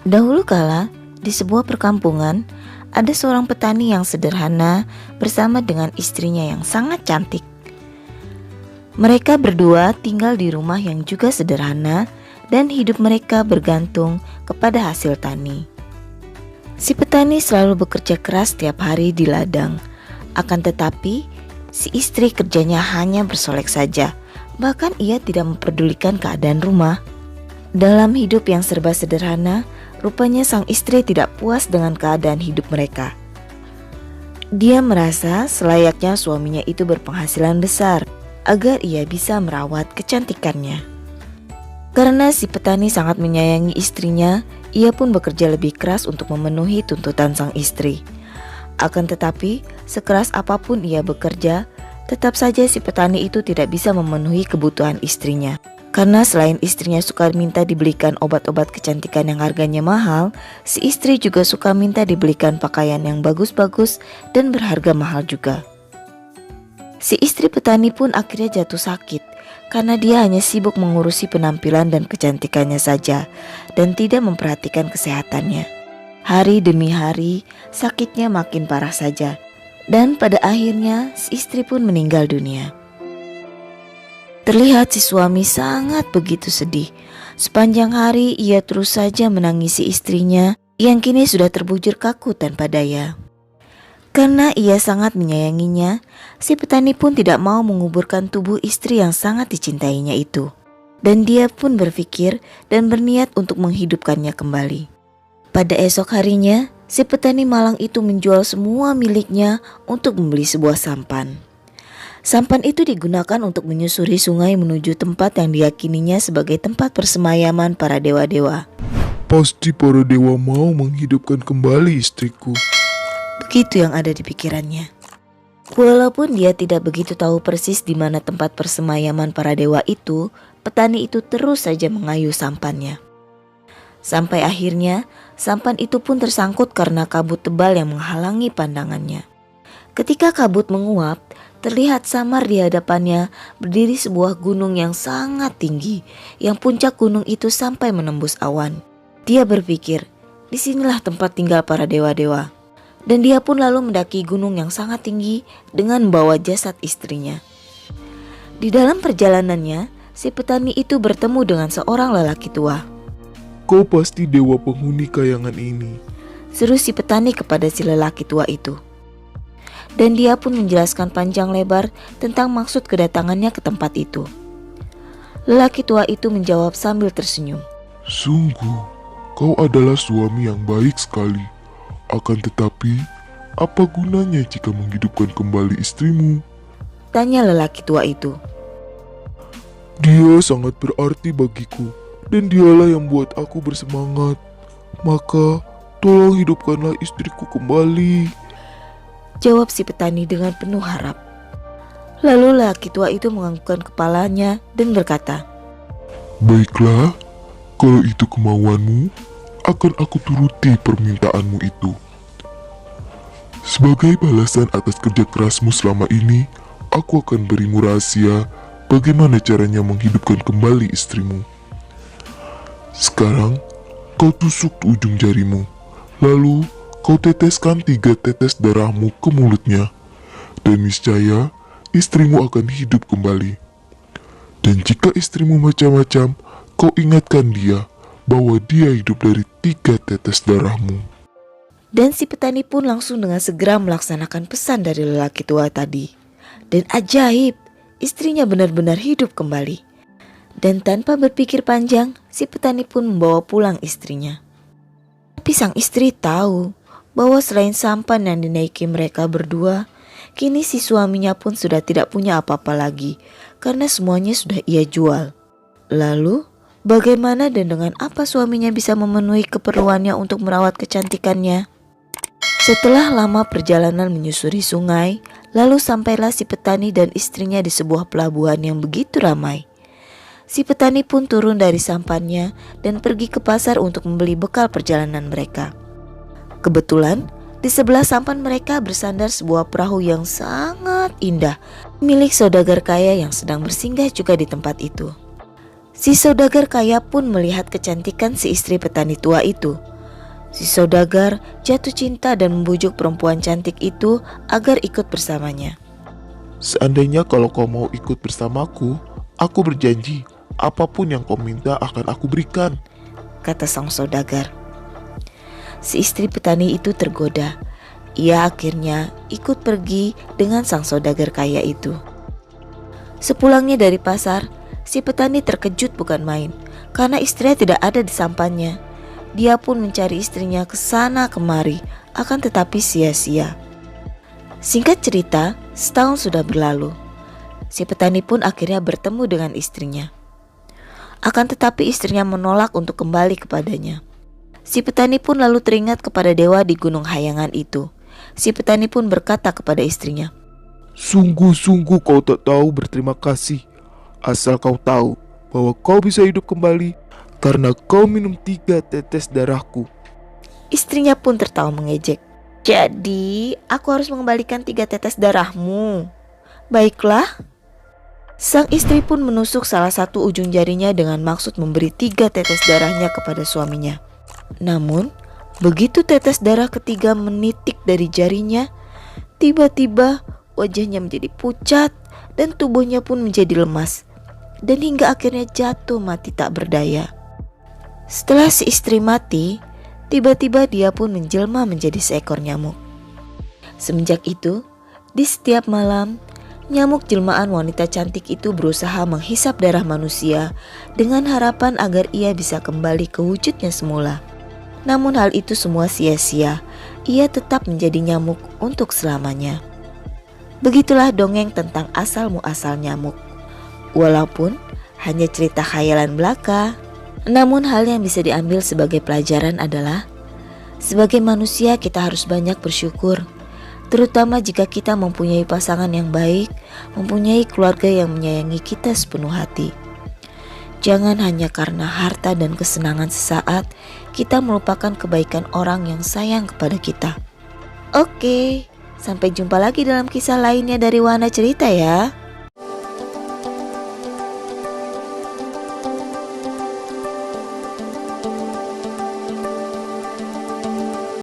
Dahulu kala, di sebuah perkampungan, ada seorang petani yang sederhana bersama dengan istrinya yang sangat cantik. Mereka berdua tinggal di rumah yang juga sederhana dan hidup mereka bergantung kepada hasil tani. Si petani selalu bekerja keras setiap hari di ladang. Akan tetapi, si istri kerjanya hanya bersolek saja. Bahkan ia tidak memperdulikan keadaan rumah. Dalam hidup yang serba sederhana, rupanya sang istri tidak puas dengan keadaan hidup mereka. Dia merasa selayaknya suaminya itu berpenghasilan besar agar ia bisa merawat kecantikannya. Karena si petani sangat menyayangi istrinya, ia pun bekerja lebih keras untuk memenuhi tuntutan sang istri. Akan tetapi, sekeras apapun ia bekerja, tetap saja si petani itu tidak bisa memenuhi kebutuhan istrinya. Karena selain istrinya suka minta dibelikan obat-obat kecantikan yang harganya mahal, si istri juga suka minta dibelikan pakaian yang bagus-bagus dan berharga mahal juga. Si istri petani pun akhirnya jatuh sakit karena dia hanya sibuk mengurusi penampilan dan kecantikannya saja dan tidak memperhatikan kesehatannya. Hari demi hari, sakitnya makin parah saja dan pada akhirnya si istri pun meninggal dunia. Terlihat si suami sangat begitu sedih. Sepanjang hari ia terus saja menangisi istrinya yang kini sudah terbujur kaku tanpa daya. Karena ia sangat menyayanginya, si petani pun tidak mau menguburkan tubuh istri yang sangat dicintainya itu. Dan dia pun berpikir dan berniat untuk menghidupkannya kembali. Pada esok harinya, si petani malang itu menjual semua miliknya untuk membeli sebuah sampan. Sampan itu digunakan untuk menyusuri sungai menuju tempat yang diyakininya sebagai tempat persemayaman para dewa-dewa. Pasti para dewa mau menghidupkan kembali istriku. Begitu yang ada di pikirannya. Walaupun dia tidak begitu tahu persis di mana tempat persemayaman para dewa itu, petani itu terus saja mengayuh sampannya. Sampai akhirnya, sampan itu pun tersangkut karena kabut tebal yang menghalangi pandangannya. Ketika kabut menguap, terlihat samar di hadapannya berdiri sebuah gunung yang sangat tinggi, yang puncak gunung itu sampai menembus awan. Dia berpikir, disinilah tempat tinggal para dewa-dewa. Dan dia pun lalu mendaki gunung yang sangat tinggi dengan membawa jasad istrinya. Di dalam perjalanannya, si petani itu bertemu dengan seorang lelaki tua. Kau pasti dewa penghuni kayangan ini. Seru si petani kepada si lelaki tua itu. Dan dia pun menjelaskan panjang lebar tentang maksud kedatangannya ke tempat itu. Lelaki tua itu menjawab sambil tersenyum. Sungguh, kau adalah suami yang baik sekali. Akan tetapi, apa gunanya jika menghidupkan kembali istrimu? Tanya lelaki tua itu. Dia sangat berarti bagiku, dan dialah yang buat aku bersemangat. Maka, tolong hidupkanlah istriku kembali. Jawab si petani dengan penuh harap. Lalu lelaki tua itu menganggukkan kepalanya dan berkata, Baiklah, kalau itu kemauanmu, akan aku turuti permintaanmu itu. Sebagai balasan atas kerja kerasmu selama ini, aku akan berimu rahasia bagaimana caranya menghidupkan kembali istrimu. Sekarang, kau tusuk ujung jarimu, lalu kau teteskan 3 tetes darahmu ke mulutnya, dan niscaya istrimu akan hidup kembali. Dan jika istrimu macam-macam, kau ingatkan dia bahwa dia hidup dari 3 tetes darahmu. Dan si petani pun langsung dengan segera melaksanakan pesan dari lelaki tua tadi. Dan ajaib, istrinya benar-benar hidup kembali. Dan tanpa berpikir panjang, si petani pun membawa pulang istrinya. Tapi sang istri tahu bahwa selain sampan yang dinaiki mereka berdua, kini si suaminya pun sudah tidak punya apa-apa lagi karena semuanya sudah ia jual. Lalu, bagaimana dan dengan apa suaminya bisa memenuhi keperluannya untuk merawat kecantikannya? Setelah lama perjalanan menyusuri sungai, lalu sampailah si petani dan istrinya di sebuah pelabuhan yang begitu ramai. Si petani pun turun dari sampannya dan pergi ke pasar untuk membeli bekal perjalanan mereka. Kebetulan, Di sebelah sampan mereka bersandar sebuah perahu yang sangat indah, milik saudagar kaya yang sedang bersinggah juga di tempat itu. Si saudagar kaya pun melihat kecantikan si istri petani tua itu. Si saudagar jatuh cinta dan membujuk perempuan cantik itu agar ikut bersamanya. Seandainya kalau kau mau ikut bersamaku, aku berjanji apapun yang kau minta akan aku berikan, kata sang saudagar. Si istri petani itu tergoda. Ia akhirnya ikut pergi dengan sang saudagar kaya itu. Sepulangnya dari pasar, si petani terkejut bukan main karena istrinya tidak ada di sampannya. Dia pun mencari istrinya ke sana kemari, akan tetapi sia-sia. Singkat cerita, setahun sudah berlalu. Si petani pun akhirnya bertemu dengan istrinya. Akan tetapi istrinya menolak untuk kembali kepadanya. Si petani pun lalu teringat kepada dewa di Gunung Hayangan itu. Si petani pun berkata kepada istrinya, "Sungguh-sungguh kau tak tahu berterima kasih. Asal kau tahu bahwa kau bisa hidup kembali karena kau minum 3 tetes darahku." Istrinya pun tertawa mengejek. Jadi aku harus mengembalikan 3 tetes darahmu. Baiklah. Sang istri pun menusuk salah satu ujung jarinya dengan maksud memberi 3 tetes darahnya kepada suaminya. Namun, begitu tetes darah ketiga menitik dari jarinya, tiba-tiba wajahnya menjadi pucat dan tubuhnya pun menjadi lemas. Dan hingga akhirnya jatuh mati tak berdaya. Setelah si istri mati, tiba-tiba dia pun menjelma menjadi seekor nyamuk. Semenjak itu, di setiap malam, nyamuk jelmaan wanita cantik itu berusaha menghisap darah manusia dengan harapan agar ia bisa kembali ke wujudnya semula. Namun hal itu semua sia-sia, ia tetap menjadi nyamuk untuk selamanya. Begitulah dongeng tentang asal-muasal nyamuk. Walaupun hanya cerita khayalan belaka, namun hal yang bisa diambil sebagai pelajaran adalah sebagai manusia kita harus banyak bersyukur, terutama jika kita mempunyai pasangan yang baik, mempunyai keluarga yang menyayangi kita sepenuh hati. Jangan hanya karena harta dan kesenangan sesaat kita melupakan kebaikan orang yang sayang kepada kita. Oke, sampai jumpa lagi dalam kisah lainnya dari Wana Cerita ya.